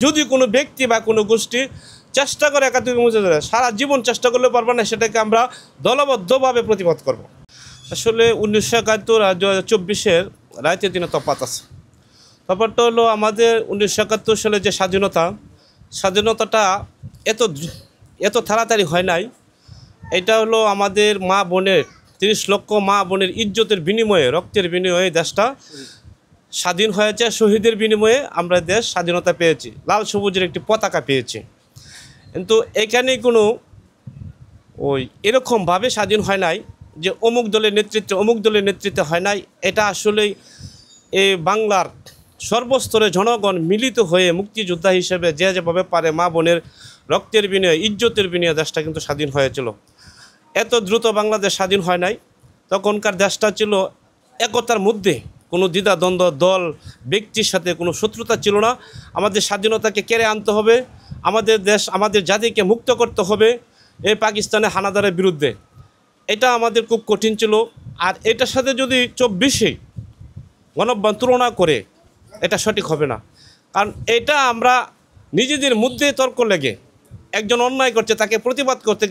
যদি কোনো ব্যক্তি বা কোনো গোষ্ঠী চেষ্টা করে একাত্তরকে মুছে দেয়, সারা জীবন চেষ্টা করলে পারবে না, সেটাকে আমরা দলবদ্ধভাবে প্রতিবাদ করব। আসলে 1971 আর 2024-এর রাইতে দিনে তফাৎ আছে। তফাৎটা হলো আমাদের 1971 সালে যে স্বাধীনতাটা এত তাড়াতাড়ি হয় নাই। এটা হলো আমাদের মা বোনের 30 লক্ষ মা বোনের ইজ্জতের বিনিময়ে, রক্তের বিনিময়ে দেশটা স্বাধীন হয়েছে। শহীদের বিনিময়ে আমরা দেশ স্বাধীনতা পেয়েছি, লাল সবুজের একটি পতাকা পেয়েছি। কিন্তু এখানে কোনো এরকমভাবে স্বাধীন হয় নাই যে অমুক দলের নেতৃত্বে হয় নাই। এটা আসলেই এই বাংলার সর্বস্তরে জনগণ মিলিত হয়ে মুক্তিযোদ্ধা হিসেবে যে যেভাবে পারে মা বোনের রক্তের বিনিময়ে, ইজ্জতের বিনিময়ে দেশটা কিন্তু স্বাধীন হয়েছিল। এত দ্রুত বাংলাদেশ স্বাধীন হয় নাই। তখনকার দেশটা ছিল একতার মধ্যে, কোনো দ্বিধাদ্বন্দ্ব, দল ব্যক্তির সাথে কোনো শত্রুতা ছিল না। আমাদের স্বাধীনতাকে কেড়ে আনতে হবে, আমাদের দেশ, আমাদের জাতিকে মুক্ত করতে হবে এই পাকিস্তানের হানাদারের বিরুদ্ধে। এটা আমাদের খুব কঠিন ছিল। আর এটার সাথে যদি 24-এ গণঅভ্যুত্থান তুলনা করে, এটা সঠিক হবে না। কারণ এটা আমরা নিজেদের মধ্যে তর্ক লেগে, একজন অন্যায় করছে তাকে প্রতিবাদ করতে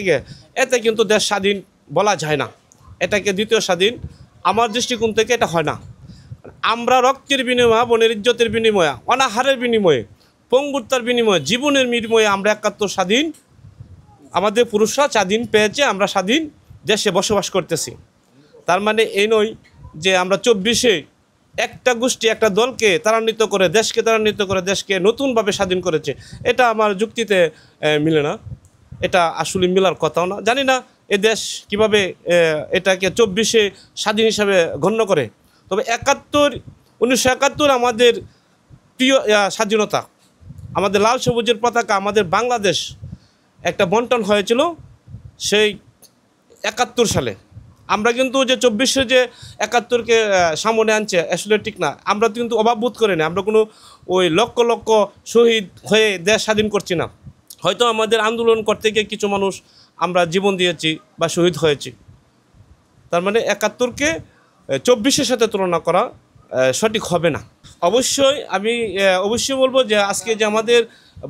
গিয়ে এতে কিন্তু দেশ স্বাধীন বলা যায় না। এটাকে দ্বিতীয় স্বাধীন আমার দৃষ্টিকোণ থেকে এটা হয় না। আমরা রক্তের বিনিময়ে, বোনের ইজ্জতের বিনিময়ে, অনাহারের বিনিময়ে, পঙ্গুত্বের বিনিময়ে, জীবনের বিনিময়ে আমরা 71 স্বাধীন, আমাদের পুরুষরা স্বাধীন পেয়েছে, আমরা স্বাধীন দেশে বসবাস করতেছি। তার মানে এই নয় যে আমরা 24-এ একটা গোষ্ঠী, একটা দলকে ত্বরান্বিত করে, দেশকে নতুনভাবে স্বাধীন করেছে। এটা আমার যুক্তিতে মিলে না, এটা আসলে মিলার কথাও না। জানি না এ দেশ কীভাবে এটাকে 24-এ স্বাধীন হিসাবে গণ্য করে। তবে 1971 আমাদের প্রিয় স্বাধীনতা, আমাদের লাল সবুজের পতাকা, আমাদের বাংলাদেশ একটা বন্টন হয়েছিল সেই 71 সালে। আমরা কিন্তু যে 24-এ যে 71-কে সামনে আনছে আসলে ঠিক না। আমরা কিন্তু অভাববোধ করি না, আমরা কোনো লক্ষ লক্ষ শহীদ হয়ে দেশ স্বাধীন করছি না। হয়তো আমাদের আন্দোলন করতে গিয়ে কিছু মানুষ আমরা জীবন দিয়েছি বা শহীদ হয়েছি। তার মানে 71-কে 24-এর সাথে তুলনা করা সঠিক হবে না। আমি অবশ্যই বলবো যে আজকে যে আমাদের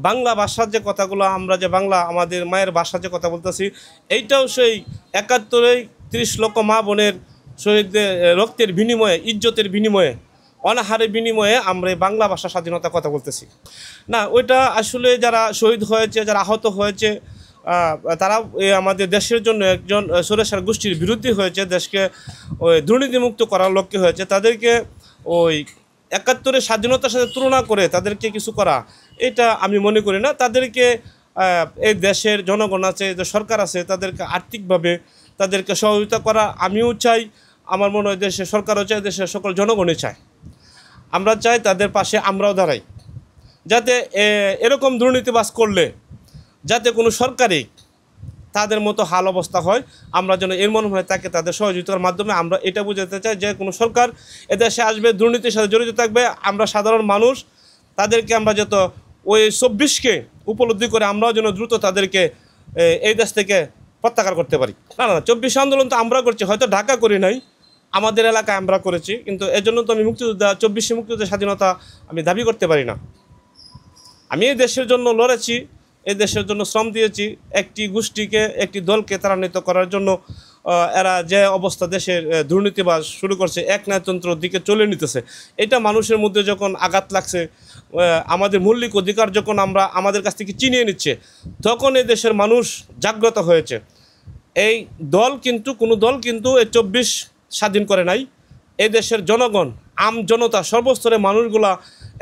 বাংলা ভাষার যে কথাগুলো, আমরা যে বাংলা আমাদের মায়ের ভাষার যে কথা বলতেছি, এইটাও সেই 71-এই 30 লক্ষ মা বোনের শহীদদের রক্তের বিনিময়ে, ইজ্জতের বিনিময়ে, অনাহারের বিনিময়ে আমরা বাংলা ভাষা স্বাধীনতার কথা বলতেছি না। ওইটা আসলে যারা শহীদ হয়েছে, যারা আহত হয়েছে, তারা আমাদের দেশের জন্য একজন সরেসার গোষ্ঠীর বিরুদ্ধে হয়েছে, দেশকে দুর্নীতিমুক্ত করার লক্ষ্যে হয়েছে। তাদেরকে 71-এর স্বাধীনতার সাথে তুলনা করে তাদেরকে কিছু করা, এটা আমি মনে করি না। তাদেরকে এই দেশের জনগণ আছে, যে সরকার আছে, তাদেরকে আর্থিকভাবে তাদেরকে সহযোগিতা করা আমিও চাই, আমার মনে হয় দেশের সরকারও চায়, দেশের সকল জনগণই চায়। আমরা চাই তাদের পাশে আমরাও দাঁড়াই, যাতে এরকম দুর্নীতিবাজ করলে যাতে কোনো সরকারি তাদের মতো হাল অবস্থা হয়, আমরা যেন এর মনে হয় তাকে তাদের সহযোগিতার মাধ্যমে আমরা এটা বোঝাতে চাই যে কোনো সরকার এদেশে আসবে দুর্নীতির সাথে জড়িত থাকবে, আমরা সাধারণ মানুষ তাদেরকে আমরা যত 24-কে উপলব্ধি করে আমরাও যেন দ্রুত তাদেরকে এই দেশ থেকে প্রত্যাহার করতে পারি। না, 24 আন্দোলন তো আমরা করছি, হয়তো ঢাকা করি নাই, আমাদের এলাকায় আমরা করেছি, কিন্তু এর জন্য তো আমি 24 মুক্তিযুদ্ধের স্বাধীনতা আমি দাবি করতে পারি না। আমি এই দেশের জন্য লড়েছি, এই দেশের জন্য শ্রম দিয়েছি। একটি গোষ্ঠীকে, একটি দলকে ত্বরান্বিত করার জন্য এরা যে অবস্থা দেশের দুর্নীতিবাজ শুরু করছে, একনায়কতন্ত্রের দিকে চলে নিতেছে, এটা মানুষের মধ্যে যখন আঘাত লাগছে, আমাদের মৌলিক অধিকার যখন আমাদের কাছ থেকে চিনিয়ে নিচ্ছে, তখন এই দেশের মানুষ জাগ্রত হয়েছে। এই দল কিন্তু, কোনো দল কিন্তু এই 24 স্বাধীন করে নাই। এই দেশের জনগণ, জনতা, সর্বস্তরের মানুষগুলা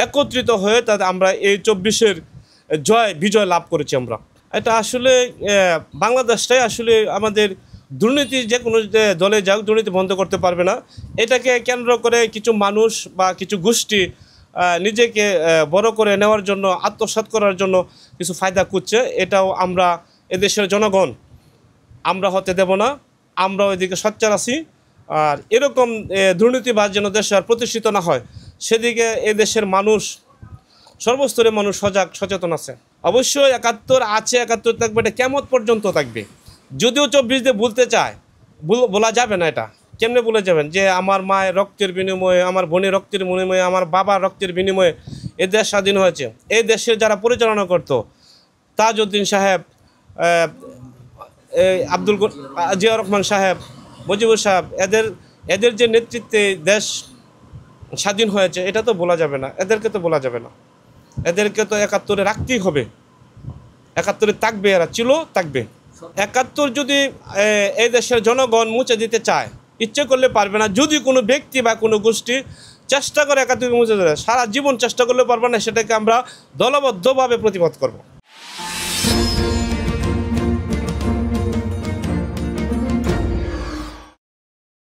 একত্রিত হয়ে আমরা এই 24-এর বিজয় লাভ করেছি আমরা। এটা আসলে বাংলাদেশটাই আসলে আমাদের দুর্নীতি, যে কোনো দলে যাক, দুর্নীতি বন্ধ করতে পারবে না। এটাকে কেন্দ্র করে কিছু মানুষ বা কিছু গোষ্ঠী নিজেকে বড় করে নেওয়ার জন্য, আত্মসাৎ করার জন্য কিছু ফায়দা খুঁজছে। এটাও আমরা এদেশের জনগণ আমরা হতে দেব না। আমরা ওইদিকে সোচ্চার আছি। আর এরকম দুর্নীতিবাজ যেন দেশে আর প্রতিষ্ঠিত না হয়, সেদিকে এদেশের মানুষ, সর্বস্তরের মানুষ সচেতন আছে। অবশ্যই 71 আছে, 71 থাকবে, এটা কিয়ামত পর্যন্ত থাকবে। যদিও 24 দিয়ে ভুলতে চায়, বলা যাবে না। এটা কেমনে বলে যাবেন যে আমার মায়ের রক্তের বিনিময়ে, আমার বোনের রক্তের বিনিময়ে, আমার বাবার রক্তের বিনিময়ে এ দেশ স্বাধীন হয়েছে। এই দেশের যারা পরিচালনা করত, তাজউদ্দিন সাহেব, জিয়াউর রহমান সাহেব, মুজিবুর সাহেব, এদের যে নেতৃত্বে দেশ স্বাধীন হয়েছে, এটা তো বলা যাবে না, এদেরকে তো বলা যাবে না। এদেরকে তো ৭১-এ রাখতেই হবে, ৭১-এ থাকবে, এরা ছিল, থাকবে। ৭১ যদি এই দেশের জনগণ মুছে দিতে চায়, ইচ্ছে করলে পারবে না। যদি কোনো ব্যক্তি বা কোনো গোষ্ঠী চেষ্টা করে ৭১ মুছে দিতে, সারা জীবন চেষ্টা করলে পারবে না, সেটাকে আমরা দলবদ্ধভাবে প্রতিবাদ করব।